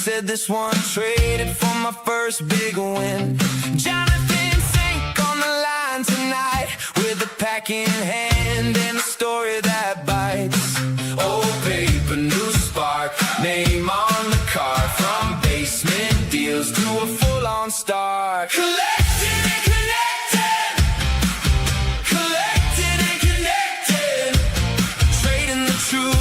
Said this one traded for my first big win. Jonathan sank on the line tonight with a pack in hand and a story that bites. Old paper, new spark, name on the card. From basement deals to a full-on start. Collected and connected, collected and connected, trading the truth.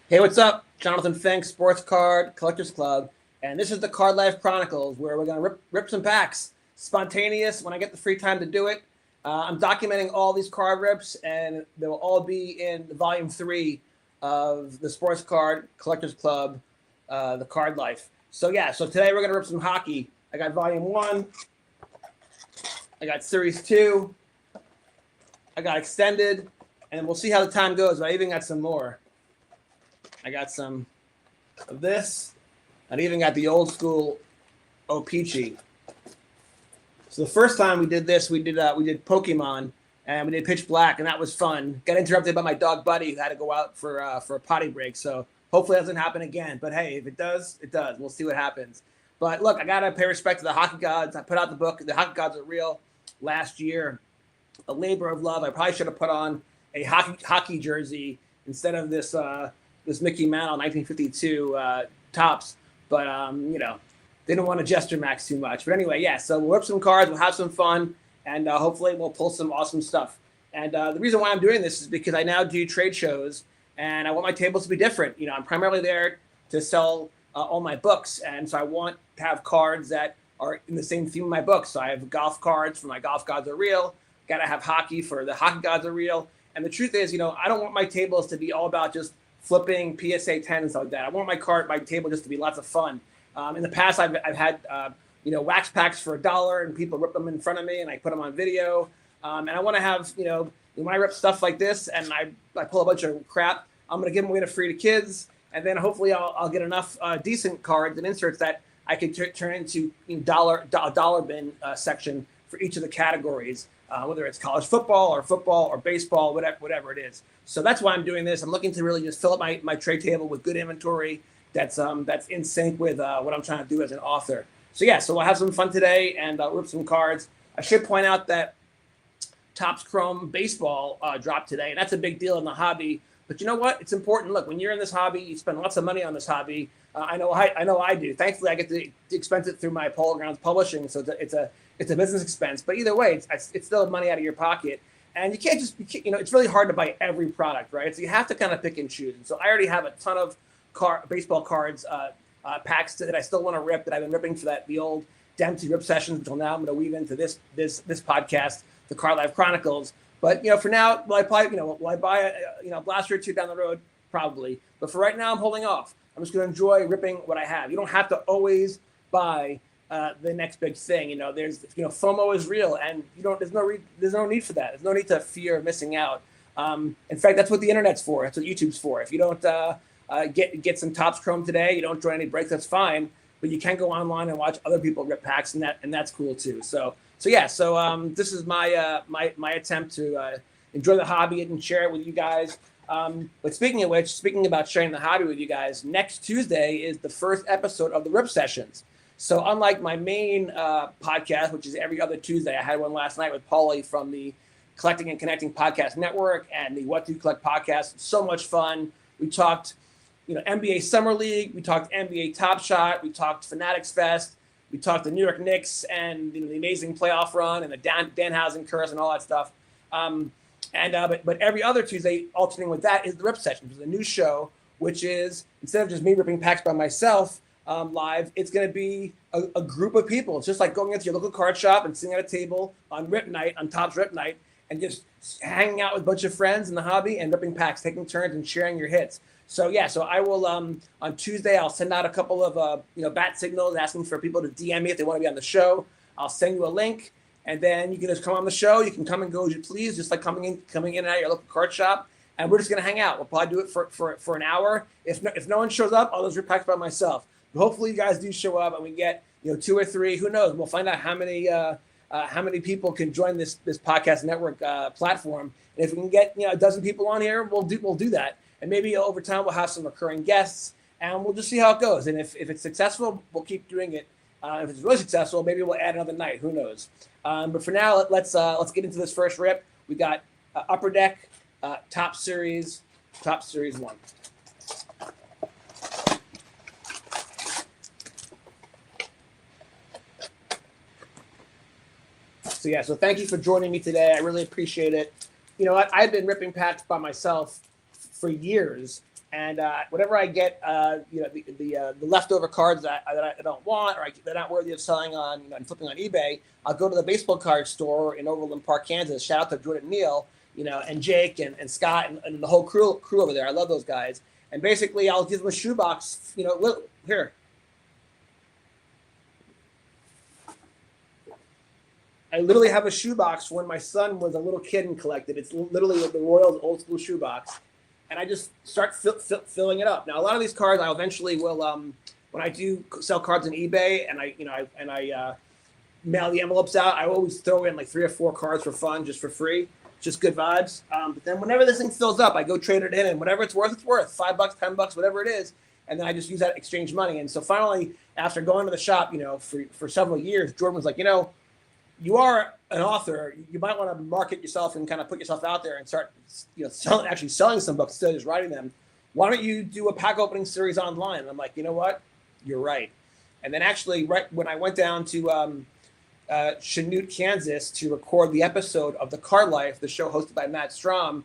Hey, what's up? Jonathan Fink, Sports Card Collectors Club, and this is the Card Life Chronicles, where we're going to rip some packs. Spontaneous, when I get the free time to do it. I'm documenting all these card rips, and they will all be in Volume 3 of the Sports Card Collectors Club, the Card Life. So today we're going to rip some hockey. I got Volume 1, I got Series 2, I got Extended, and we'll see how the time goes, but I even got some more. I got some of this. I even got the old school O-Pee-Chee. So the first time we did this, we did Pokemon, and we did Pitch Black, and that was fun. Got interrupted by my dog Buddy, who had to go out for a potty break. So hopefully it doesn't happen again. But hey, if it does, it does. We'll see what happens. But look, I gotta pay respect to the hockey gods. I put out the book, The Hockey Gods Are Real, last year. A labor of love. I probably should have put on a hockey jersey instead of this Mickey Mantle 1952 tops, but they don't want to gesture max too much. But anyway, so we'll rip some cards, we'll have some fun, and hopefully we'll pull some awesome stuff. And the reason why I'm doing this is because I now do trade shows, and I want my tables to be different. I'm primarily there to sell all my books, and so I want to have cards that are in the same theme of my books. So I have golf cards for my Golf Gods Are Real. Got to have hockey for the Hockey Gods Are Real. And the truth is, I don't want my tables to be all about just flipping PSA 10 and stuff like that. I want my table just to be lots of fun. In the past, I've had wax packs for $1, and people rip them in front of me, and I put them on video. And I want to have when I rip stuff like this, and I pull a bunch of crap, I'm going to give them away to free to kids, and then hopefully I'll get enough decent cards and inserts that I can turn into dollar bin section for each of the categories. Whether it's college football or baseball, whatever it is. So that's why I'm doing this. I'm looking to really just fill up my trade table with good inventory that's in sync with what I'm trying to do as an author. So we'll have some fun today and rip some cards. I should point out that Topps Chrome Baseball dropped today, and that's a big deal in the hobby. But you know what? It's important. Look, when you're in this hobby, you spend lots of money on this hobby. I know I do. Thankfully, I get to expense it through my Polo Grounds Publishing, so it's a business expense. But either way, it's still money out of your pocket. And you can't just, it's really hard to buy every product, right? So you have to kind of pick and choose. And so I already have a ton of baseball cards, packs that I still want to rip, that I've been ripping for the old Dempsey rip sessions until now. I'm going to weave into this podcast, the Card Life Chronicles. But, for now, will I buy a blaster or two down the road? Probably. But for right now, I'm holding off. I'm just going to enjoy ripping what I have. You don't have to always buy the next big thing. There's FOMO is real, and there's no need for that. There's no need to fear missing out. In fact, that's what the internet's for. That's what YouTube's for. If you don't get some Topps Chrome today, you don't join any breaks, that's fine. But you can go online and watch other people rip packs, and that's cool too. So this is my attempt to enjoy the hobby and share it with you guys. But speaking about sharing the hobby with you guys, next Tuesday is the first episode of the Rip Sessions. So unlike my main podcast, which is every other Tuesday, I had one last night with Paulie from the Collecting and Connecting Podcast Network and the What Do You Collect podcast. So much fun. We talked, NBA Summer League. We talked NBA Top Shot. We talked Fanatics Fest. We talked the New York Knicks and the amazing playoff run and the Danhausen curse and all that stuff. But every other Tuesday, alternating with that, is the Rip Session, which is a new show, which is, instead of just me ripping packs by myself live, it's going to be a group of people. It's just like going into your local card shop and sitting at a table on Rip Night, on Topps Rip Night, and just hanging out with a bunch of friends in the hobby and ripping packs, taking turns and sharing your hits. So I will, on Tuesday, I'll send out a couple of, bat signals asking for people to DM me if they want to be on the show. I'll send you a link, and then you can just come on the show. You can come and go as you please, just like coming in and out of your local card shop. And we're just going to hang out. We'll probably do it for an hour. If no one shows up, I'll just rip packs by myself. But hopefully you guys do show up and we get, 2 or 3. Who knows? We'll find out how many how many people can join this podcast network platform. And if we can get a dozen people on here, we'll do that. And maybe over time we'll have some recurring guests, and we'll just see how it goes. And if it's successful, we'll keep doing it. If it's really successful, maybe we'll add another night. Who knows? But for now, let's get into this first rip. We got Upper Deck Top Series 1. So thank you for joining me today. I really appreciate it. I've been ripping packs by myself for years, and whenever I get the leftover cards that I don't want, or they're not worthy of selling on and flipping on eBay, I'll go to the baseball card store in Overland Park, Kansas. Shout out to Jordan Neal, and Jake and Scott and the whole crew over there. I love those guys. And basically, I'll give them a shoebox. Here. I literally have a shoebox when my son was a little kid and collected. It's literally the Royals old school shoebox. And I just start filling it up. Now, a lot of these cards, I eventually will, when I do sell cards on eBay and I mail the envelopes out, I always throw in like 3 or 4 cards for fun, just for free, just good vibes. But then whenever this thing fills up, I go trade it in, and whatever it's worth, $5, $10, whatever it is. And then I just use that exchange money. And so finally, after going to the shop, for several years, Jordan was like, you are an author. You might want to market yourself and kind of put yourself out there and start, selling some books instead of just writing them. Why don't you do a pack opening series online? And I'm like, you know what? You're right. And then actually, right when I went down to Chanute, Kansas, to record the episode of The Card Life, the show hosted by Matt Strom,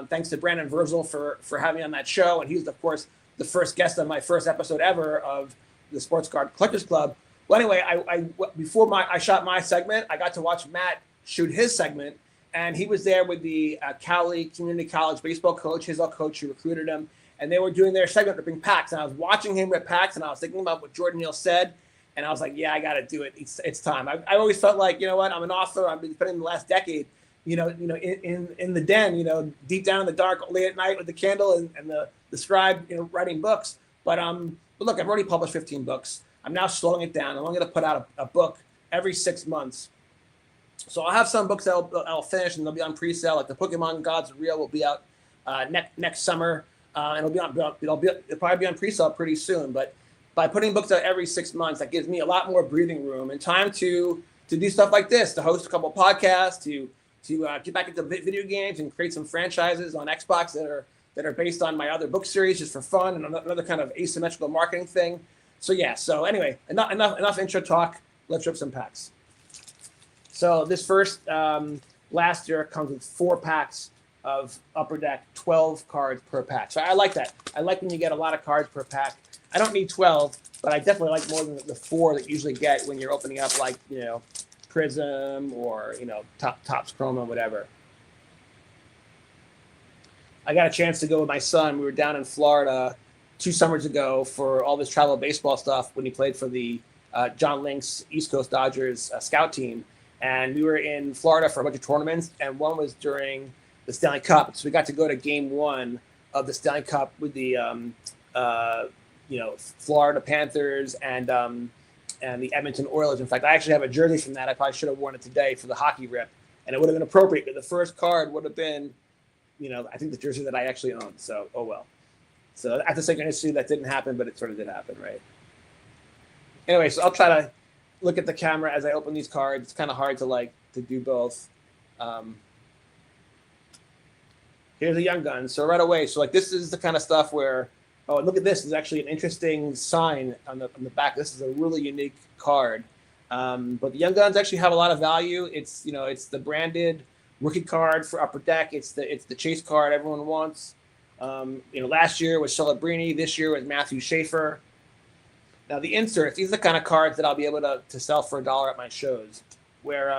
thanks to Brandon Verzel for having me on that show. And he was, of course, the first guest on my first episode ever of the Sports Card Collectors Club. Well, anyway, before I shot my segment, I got to watch Matt shoot his segment, and he was there with the Cali Community College baseball coach, his coach who recruited him, and they were doing their segment ripping packs. And I was watching him rip packs, and I was thinking about what Jordan Neal said, and I was like, yeah, I got to do it. It's time. I always felt like, I'm an author. I've been spending the last decade, in the den, deep down in the dark, late at night with the candle and the scribe, writing books. But look, I've already published 15 books. I'm now slowing it down. I'm only going to put out a book every 6 months. So I'll have some books that I'll finish and they'll be on pre-sale. Like the Pokemon Gods of Real will be out next summer, and it'll probably be on pre-sale pretty soon. But by putting books out every 6 months, that gives me a lot more breathing room and time to do stuff like this, to host a couple of podcasts, to get back into video games and create some franchises on Xbox that are based on my other book series, just for fun and another kind of asymmetrical marketing thing. So anyway, enough intro talk. Let's rip some packs. So this first last year comes with 4 packs of Upper Deck, 12 cards per pack. So I like that. I like when you get a lot of cards per pack. I don't need 12, but I definitely like more than the 4 that you usually get when you're opening up like, Prism or, Topps Chroma, whatever. I got a chance to go with my son. We were down in Florida 2 summers ago for all this travel baseball stuff when he played for the John Lynx East Coast Dodgers scout team. And we were in Florida for a bunch of tournaments, and one was during the Stanley Cup. So we got to go to Game 1 of the Stanley Cup with the Florida Panthers and the Edmonton Oilers. In fact, I actually have a jersey from that. I probably should have worn it today for the hockey rip, and it would have been appropriate. But the first card would have been, I think the jersey that I actually owned. So, oh well. So at the second issue, that didn't happen, but it sort of did happen, right? Anyway, so I'll try to look at the camera as I open these cards. It's kind of hard to do both. Here's a Young Gun. So right away, this is the kind of stuff where, oh, look at this. There's actually an interesting sign on the back. This is a really unique card. But the Young Guns actually have a lot of value. It's the branded rookie card for Upper Deck. It's the chase card everyone wants. Last year was Celebrini. This year was Matthew Schaefer. Now the inserts, these are the kind of cards that I'll be able to sell for $1 at my shows. Where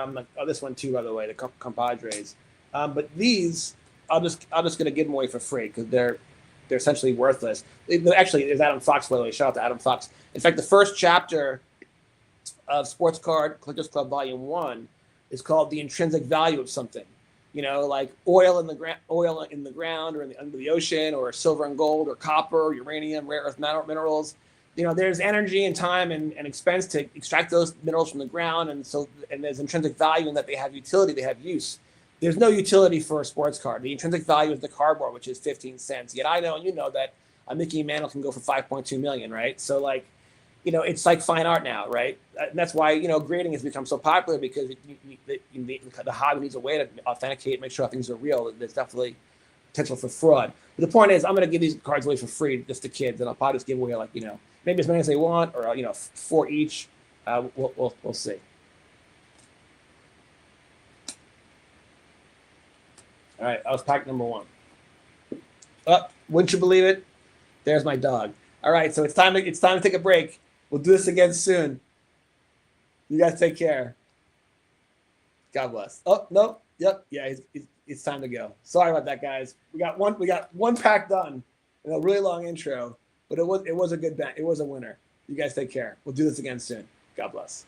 this one too, by the way, the compadres. But these, I'm just gonna give them away for free because they're essentially worthless. Actually, there's Adam Fox, by the way. Shout out to Adam Fox. In fact, the first chapter of Sports Card Collectors Club Volume 1 is called "The Intrinsic Value of Something." Like oil in the ground, or under the ocean, or silver and gold, or copper, or uranium, rare earth minerals. there's energy and time and expense to extract those minerals from the ground, and there's intrinsic value in that they have utility, they have use. There's no utility for a sports car. The intrinsic value is the cardboard, which is 15 cents. Yet I know, and you know, that a Mickey Mantle can go for 5.2 million, right? So like, it's like fine art now, right? And that's why, grading has become so popular, because the hobby needs a way to authenticate, make sure things are real. There's definitely potential for fraud. But the point is, I'm going to give these cards away for free just to kids, and I'll probably just give away maybe as many as they want, or 4 each. We'll see. All right, that was pack number 1. Oh, wouldn't you believe it? There's my dog. All right, so it's time to take a break. We'll do this again soon. You guys take care. God bless. Oh no, yep, yeah, it's time to go. Sorry about that, guys. We got one pack done and a really long intro, but it was a good bet. It was a winner. You guys take care. We'll do this again soon. God bless.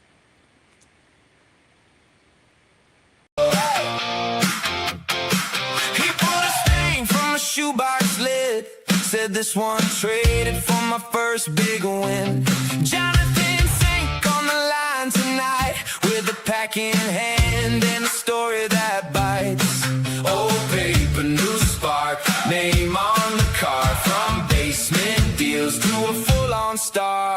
Shoebox lid, said this one traded for my first big win. Jonathan sank on the line tonight with a pack in hand and a story that bites. Old paper, new spark, name on the car, from basement deals to a full-on star.